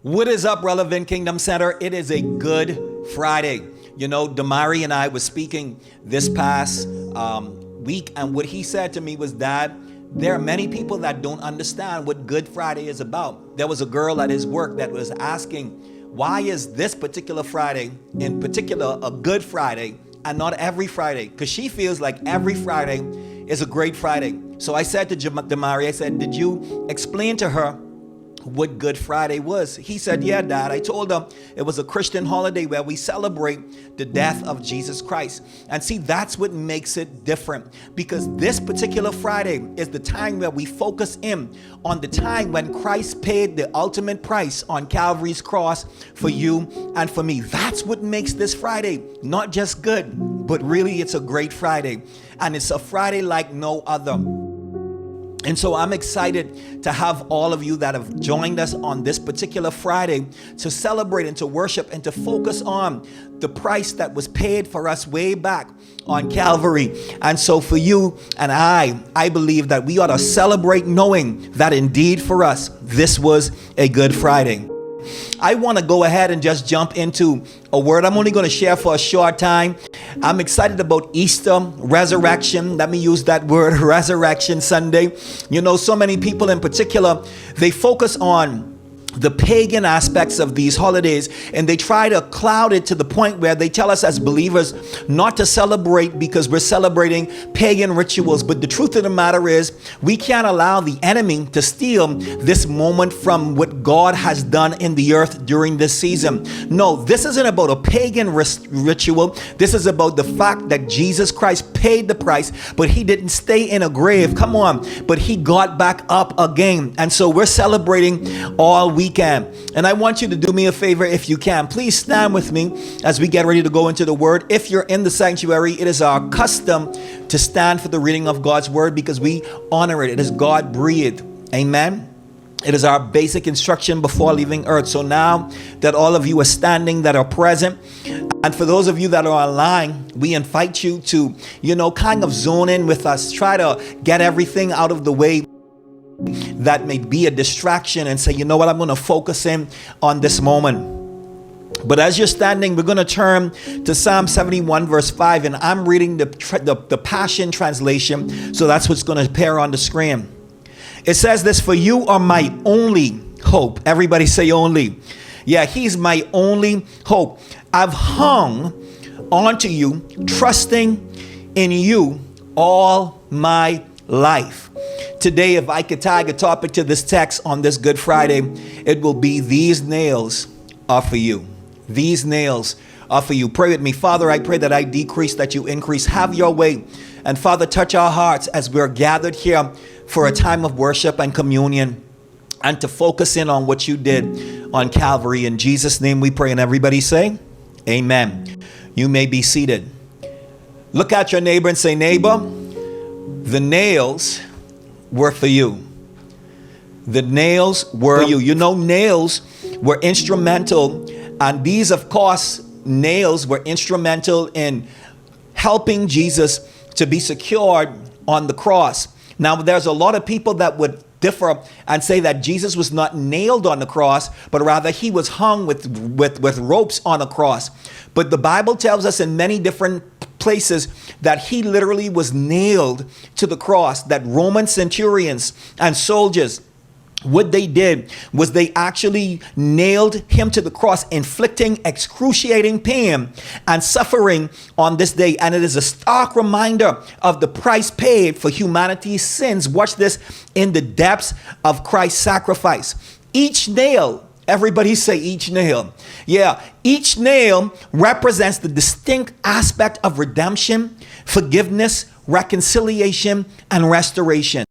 What is up, Relevant Kingdom Center? It is a good Friday. You know, Damari and I was speaking this past week, and what he said to me was that there are many people that don't understand what Good Friday is about. There was a girl at his work that was asking, why is this particular Friday, in particular, a Good Friday and not every Friday? Because she feels like every Friday is a great Friday. So I said to Damari, I said, did you explain to her what Good Friday was? He said, yeah, Dad. I told him it was a Christian holiday where we celebrate the death of Jesus Christ. And see, that's what makes it different, because this particular Friday is the time where we focus in on the time when Christ paid the ultimate price on Calvary's cross for you and for me. That's what makes this Friday not just good, but really it's a great Friday. And it's a Friday like no other. And so I'm excited to have all of you that have joined us on this particular Friday to celebrate and to worship and to focus on the price that was paid for us way back on Calvary. And so for you and I believe that we ought to celebrate knowing that indeed for us, this was a Good Friday. I want to go ahead and just jump into a word. I'm only going to share for a short time. I'm excited about Easter, resurrection. Let me use that word, Resurrection Sunday. You know, so many people in particular, they focus on the pagan aspects of these holidays, and they try to cloud it to the point where they tell us as believers not to celebrate because we're celebrating pagan rituals. But the truth of the matter is, we can't allow the enemy to steal this moment from what God has done in the earth during this season. No, this isn't about a pagan ritual. This is about the fact that Jesus Christ paid the price, but he didn't stay in a grave. Come on, but he got back up again. And so we're celebrating all weekend. And I want you to do me a favor, if you can. Please stand with me as we get ready to go into the word. If you're in the sanctuary, it is our custom to stand for the reading of God's word because we honor it. It is God breathed. Amen. It is our basic instruction before leaving earth. So now that all of you are standing, that are present, and for those of you that are online, we invite you to, kind of zone in with us. Try to get everything out of the way that may be a distraction and say, you know what, I'm going to focus in on this moment. But as you're standing, we're going to turn to Psalm 71 verse 5, and I'm reading the Passion Translation, so that's what's going to appear on the screen. It says this: for you are my only hope. Everybody say only. Yeah, he's my only hope. I've hung onto you, trusting in you all my life. Today, if I could tag a topic to this text on this Good Friday, it will be these nails are for you. These nails are for you. Pray with me. Father, I pray that I decrease, that you increase. Have your way. And Father, touch our hearts as we're gathered here for a time of worship and communion and to focus in on what you did on Calvary. In Jesus' name we pray. And everybody say, amen. You may be seated. Look at your neighbor and say, neighbor, the nails were for you. The nails were for you. You know, nails were instrumental, and these, of course, nails were instrumental in helping Jesus to be secured on the cross. Now, there's a lot of people that would differ and say that Jesus was not nailed on the cross, but rather he was hung with ropes on a cross. But the Bible tells us in many different places that he literally was nailed to the cross, that Roman centurions and soldiers, what they did was they actually nailed him to the cross, inflicting excruciating pain and suffering on this day. And it is a stark reminder of the price paid for humanity's sins. Watch this, in the depths of Christ's sacrifice. Each nail, everybody say each nail. Yeah, each nail represents the distinct aspect of redemption, forgiveness, reconciliation, and restoration.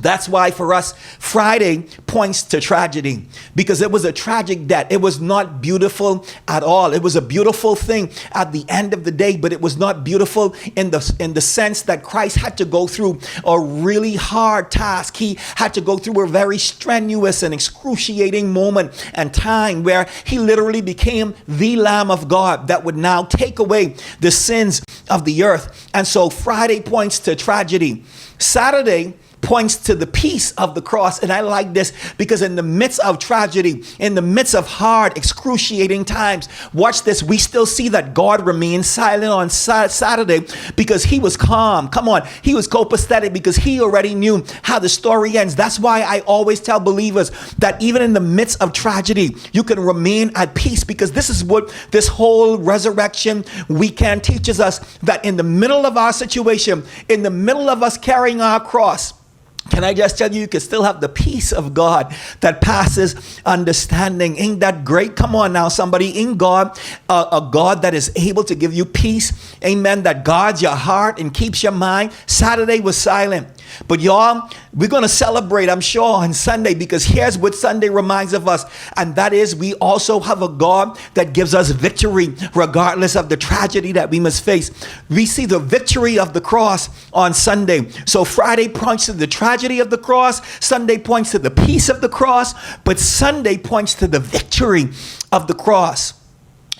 That's why for us, Friday points to tragedy, because it was a tragic death. It was not beautiful at all. It was a beautiful thing at the end of the day, but it was not beautiful in the sense that Christ had to go through a really hard task. He had to go through a very strenuous and excruciating moment and time where he literally became the Lamb of God that would now take away the sins of the earth. And so Friday points to tragedy. Saturday points to the peace of the cross. And I like this because in the midst of tragedy, in the midst of hard, excruciating times, watch this, we still see that God remained silent on Saturday because he was calm. Come on, he was copacetic because he already knew how the story ends. That's why I always tell believers that even in the midst of tragedy, you can remain at peace, because this is what this whole resurrection weekend teaches us, that in the middle of our situation, in the middle of us carrying our cross, can I just tell you, you can still have the peace of God that passes understanding. Ain't that great? Come on now, somebody. In God, a God that is able to give you peace. Amen. That guards your heart and keeps your mind. Saturday was silent. But y'all, we're going to celebrate, I'm sure, on Sunday, because here's what Sunday reminds of us. And that is, we also have a God that gives us victory regardless of the tragedy that we must face. We see the victory of the cross on Sunday. So Friday points to the tragedy of the cross. Sunday points to the peace of the cross. But Sunday points to the victory of the cross.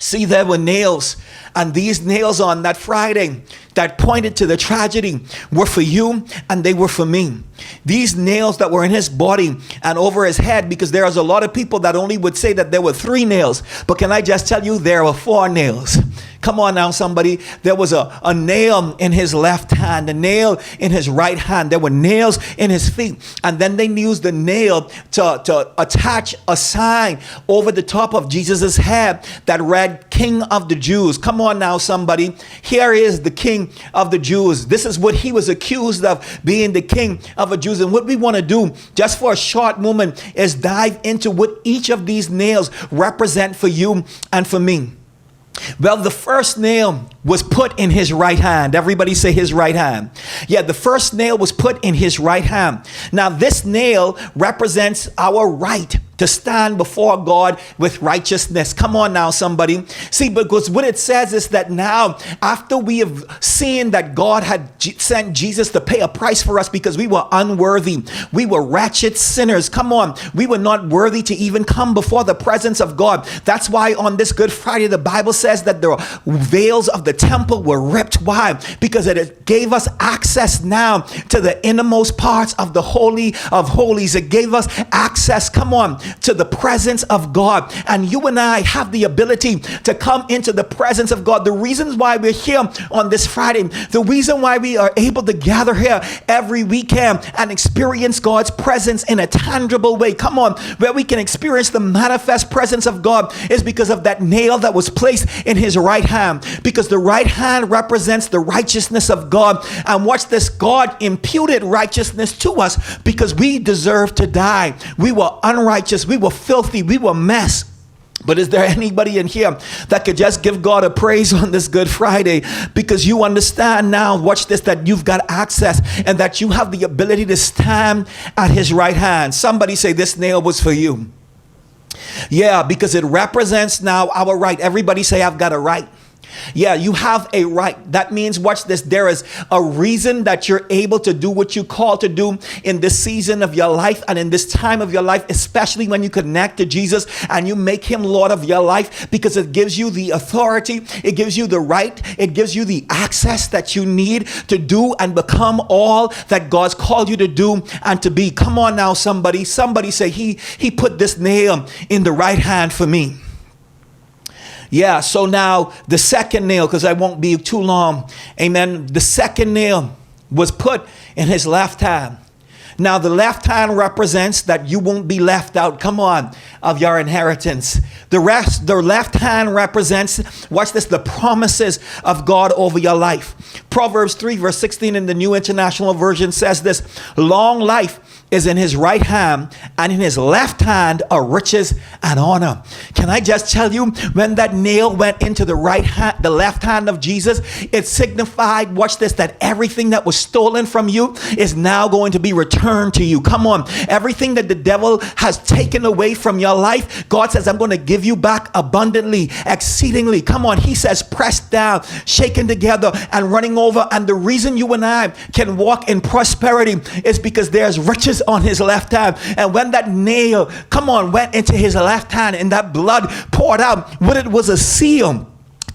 See, there were nails, and these nails on that Friday that pointed to the tragedy were for you and they were for me. These nails that were in his body and over his head, because there's a lot of people that only would say that there were 3 nails. But can I just tell you, there were 4 nails. Come on now, somebody. There was a nail in his left hand, a nail in his right hand. There were nails in his feet. And then they used the nail to attach a sign over the top of Jesus's head that read, King of the Jews. Come on now, somebody. Here is the King of the Jews. This is what he was accused of, being the King of the Jews. And what we want to do just for a short moment is dive into what each of these nails represent for you and for me. Well, the first nail was put in his right hand. Everybody say his right hand. Yeah, the first nail was put in his right hand. Now, this nail represents our right to stand before God with righteousness. Come on now, somebody. See, because what it says is that now, after we have seen that God had sent Jesus to pay a price for us because we were unworthy, we were wretched sinners. Come on, we were not worthy to even come before the presence of God. That's why on this Good Friday, the Bible says that the veils of the temple were ripped. Why? Because it gave us access now to the innermost parts of the Holy of Holies. It gave us access, come on, to the presence of God. And you and I have the ability to come into the presence of God. The reasons why we're here on this Friday, the reason why we are able to gather here every weekend and experience God's presence in a tangible way, come on, where we can experience the manifest presence of God, is because of that nail that was placed in his right hand. Because the right hand represents the righteousness of God. And watch this, God imputed righteousness to us because we deserved to die. We were unrighteous. We were filthy. We were mess. But is there anybody in here that could just give God a praise on this Good Friday, because you understand now, watch this, that you've got access and that you have the ability to stand at his right hand? Somebody say, this nail was for you. Yeah, because it represents now our right. Everybody say, I've got a right. Yeah, you have a right. That means, watch this, there is a reason that you're able to do what you call to do in this season of your life and in this time of your life, especially when you connect to Jesus and you make him Lord of your life, because it gives you the authority, it gives you the right, it gives you the access that you need to do and become all that God's called you to do and to be. Come on now, somebody. Somebody say, he put this nail in the right hand for me. Yeah, so now the second nail, because I won't be too long, amen. The second nail was put in his left hand. Now the left hand represents that you won't be left out, come on, of your inheritance. The left hand represents, watch this, the promises of God over your life. Proverbs 3 verse 16 in the New International Version says this: long life is in his right hand, and in his left hand are riches and honor. Can I just tell you, when that nail went into the right hand, the left hand of Jesus, it signified, watch this, that everything that was stolen from you is now going to be returned to you. Come on, everything that the devil has taken away from your life, God says, I'm going to give you back abundantly, exceedingly. Come on, he says, pressed down, shaken together, and running over. And the reason you and I can walk in prosperity is because there's riches on his left hand. And when that nail, come on, went into his left hand and that blood poured out, what it was, a seal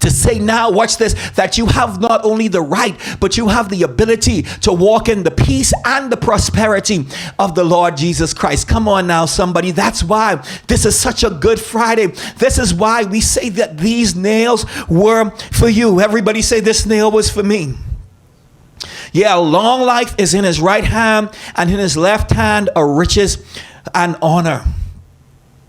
to say now, watch this, that you have not only the right, but you have the ability to walk in the peace and the prosperity of the Lord Jesus Christ. Come on now, somebody. That's why this is such a good Friday. This is why we say that these nails were for you. Everybody say, this nail was for me. Yeah, long life is in his right hand, and in his left hand are riches and honor.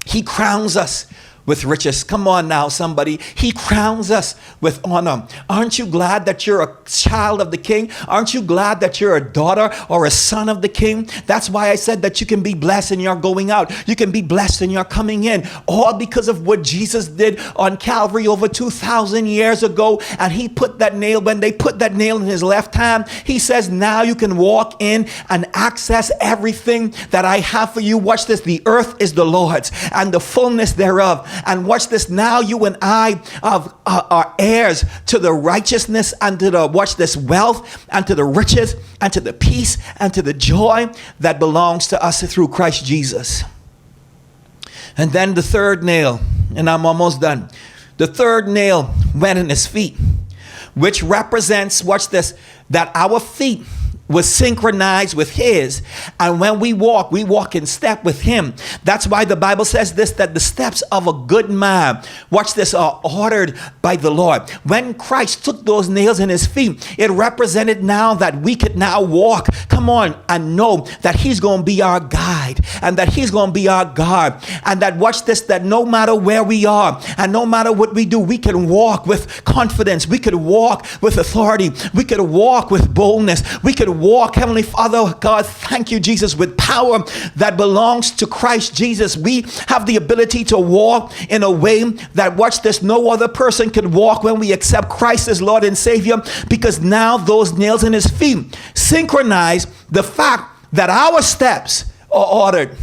He crowns us with riches. Come on now, somebody. He crowns us with honor. Aren't you glad that you're a child of the King? Aren't you glad that you're a daughter or a son of the King? That's why I said that you can be blessed in your going out. You can be blessed in your coming in. All because of what Jesus did on Calvary over 2,000 years ago. And he put that nail, when they put that nail in his left hand, he says, now you can walk in and access everything that I have for you. Watch this. The earth is the Lord's and the fullness thereof. And watch this, now you and I are heirs to the righteousness and to the, watch this, wealth and to the riches and to the peace and to the joy that belongs to us through Christ Jesus. And then the third nail, and I'm almost done. The third nail went in his feet, which represents, watch this, that our feet was synchronized with his, and when we walk in step with him. That's why the Bible says this, that the steps of a good man, watch this, are ordered by the Lord. When Christ took those nails in his feet, it represented now that we could now walk, come on, and know that he's going to be our guide, and that he's going to be our guard, and that, watch this, that no matter where we are and no matter what we do, we can walk with confidence, we could walk with authority, we could walk with boldness, we could walk, Heavenly Father, God, thank you, Jesus, with power that belongs to Christ Jesus. We have the ability to walk in a way that, watch this, no other person could walk when we accept Christ as Lord and Savior, because now those nails in his feet synchronize the fact that our steps are ordered.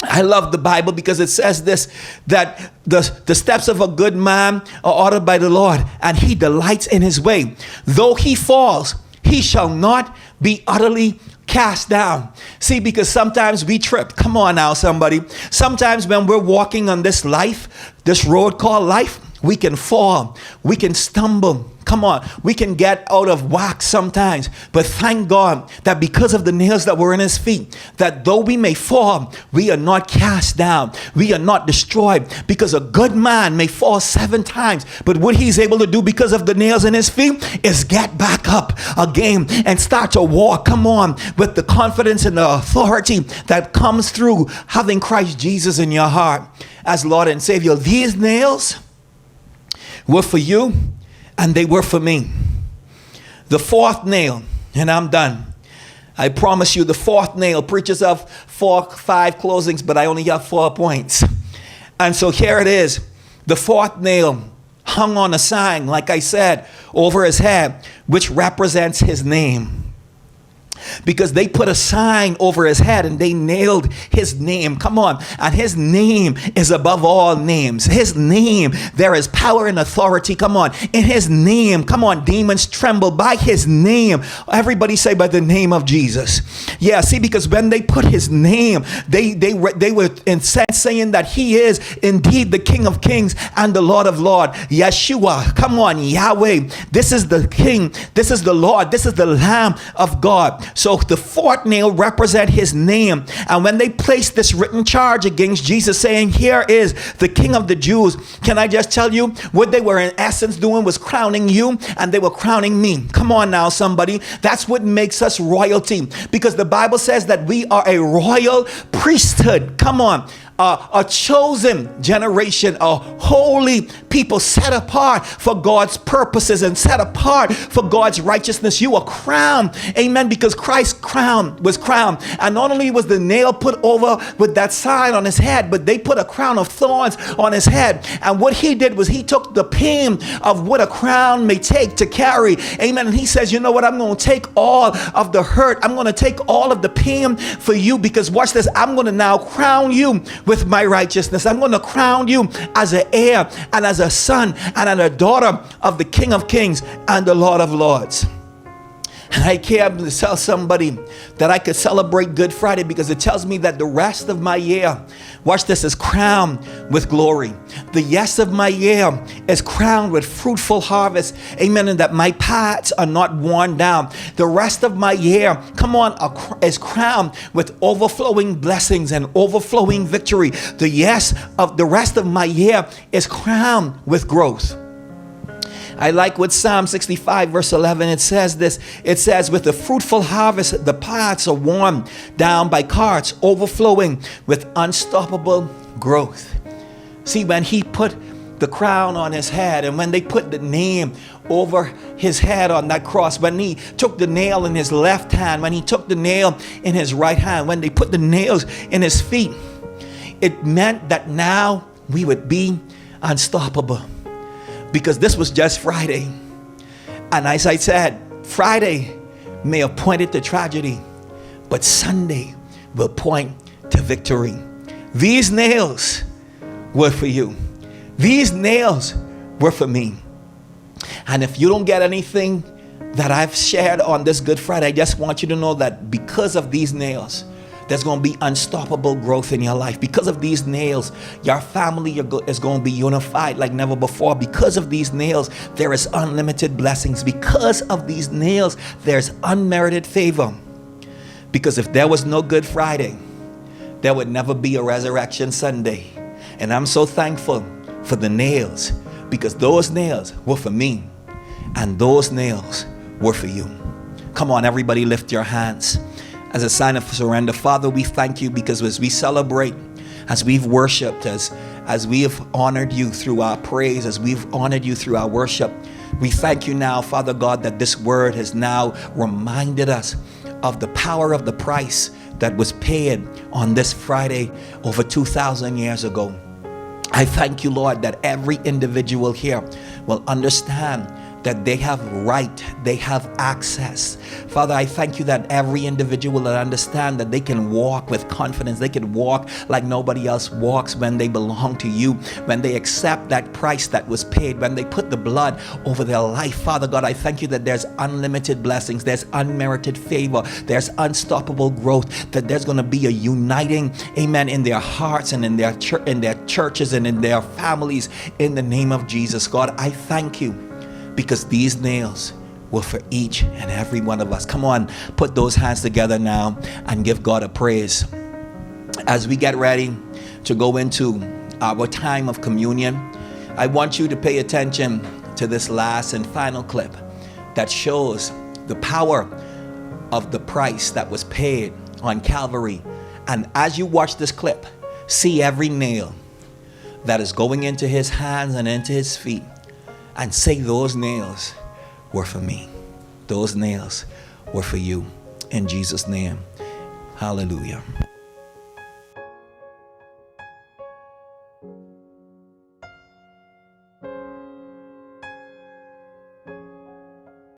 I love the Bible because it says this, that the steps of a good man are ordered by the Lord, and he delights in his way. Though he falls, he shall not be utterly cast down. See, because sometimes we trip. Come on now, somebody. Sometimes when we're walking on this life, this road called life, we can fall, we can stumble. Come on, we can get out of whack sometimes. But thank God that because of the nails that were in his feet, that though we may fall, we are not cast down. We are not destroyed, because a good man may fall 7 times. But what he's able to do because of the nails in his feet is get back up again and start to walk. Come on, with the confidence and the authority that comes through having Christ Jesus in your heart as Lord and Savior. These nails were for you, and they were for me. The fourth nail, and I'm done. I promise you, the fourth nail, preachers have 5 closings, but I only have 4 points. And so here it is. The fourth nail hung on a sign, like I said, over his head, which represents his name. Because they put a sign over his head and they nailed his name. Come on. And his name is above all names. His name, there is power and authority. Come on. In his name, come on, demons tremble by his name. Everybody say, by the name of Jesus. Yeah, see, because when they put his name, they were in sense saying that he is indeed the King of Kings and the Lord of Lords. Yeshua, come on, Yahweh. This is the King. This is the Lord. This is the Lamb of God. So the fourth nail represent his name. And when they placed this written charge against Jesus, saying, here is the King of the Jews, can I just tell you, what they were in essence doing was crowning you, and they were crowning me. Come on now, somebody. That's what makes us royalty, because the Bible says that we are a royal priesthood. Come on. A chosen generation, a holy people, set apart for God's purposes and set apart for God's righteousness. You are crowned, amen, because Christ's crown was crowned. And not only was the nail put over with that sign on his head, but they put a crown of thorns on his head. And what he did was he took the pain of what a crown may take to carry, amen. And he says, you know what, I'm going to take all of the hurt. I'm going to take all of the pain for you, because watch this, I'm going to now crown you with my righteousness. I'm going to crown you as an heir and as a son and as a daughter of the King of Kings and the Lord of Lords. And I came to tell somebody that I could celebrate Good Friday, because it tells me that the rest of my year, watch this, is crowned with glory. The yes of my year is crowned with fruitful harvest. Amen. And that my paths are not worn down. The rest of my year, come on, is crowned with overflowing blessings and overflowing victory. The yes of the rest of my year is crowned with growth. I like what Psalm 65 verse 11, it says this. It says, with the fruitful harvest, the paths are worn down by carts, overflowing with unstoppable growth. See, when he put the crown on his head, and when they put the name over his head on that cross, when he took the nail in his left hand, when he took the nail in his right hand, when they put the nails in his feet, it meant that now we would be unstoppable. Because this was just Friday. And as I said, Friday may have pointed to tragedy, but Sunday will point to victory. These nails were for you. These nails were for me. And if you don't get anything that I've shared on this Good Friday, I just want you to know that because of these nails, there's going to be unstoppable growth in your life. Because of these nails, your family is going to be unified like never before. Because of these nails, there is unlimited blessings. Because of these nails, there's unmerited favor. Because if there was no Good Friday, there would never be a Resurrection Sunday. And I'm so thankful for the nails, because those nails were for me and those nails were for you. Come on, everybody, lift your hands as a sign of surrender. Father, we thank you because as we celebrate, as we've worshiped, as we have honored you through our praise, as we've honored you through our worship, we thank you now, Father God, that this word has now reminded us of the power of the price that was paid on this Friday over 2,000 years ago. I thank you, Lord, that every individual here will understand that they have right, they have access. Father, I thank you that every individual will understand that they can walk with confidence. They can walk like nobody else walks when they belong to you, when they accept that price that was paid, when they put the blood over their life. Father God, I thank you that there's unlimited blessings, there's unmerited favor, there's unstoppable growth, that there's going to be a uniting, amen, in their hearts and in their churches and in their families in the name of Jesus. God, I thank you because these nails were for each and every one of us. Come on, put those hands together now and give God a praise. As we get ready to go into our time of communion, I want you to pay attention to this last and final clip that shows the power of the price that was paid on Calvary. And as you watch this clip, see every nail that is going into his hands and into his feet, and say, those nails were for me. Those nails were for you. In Jesus' name, hallelujah.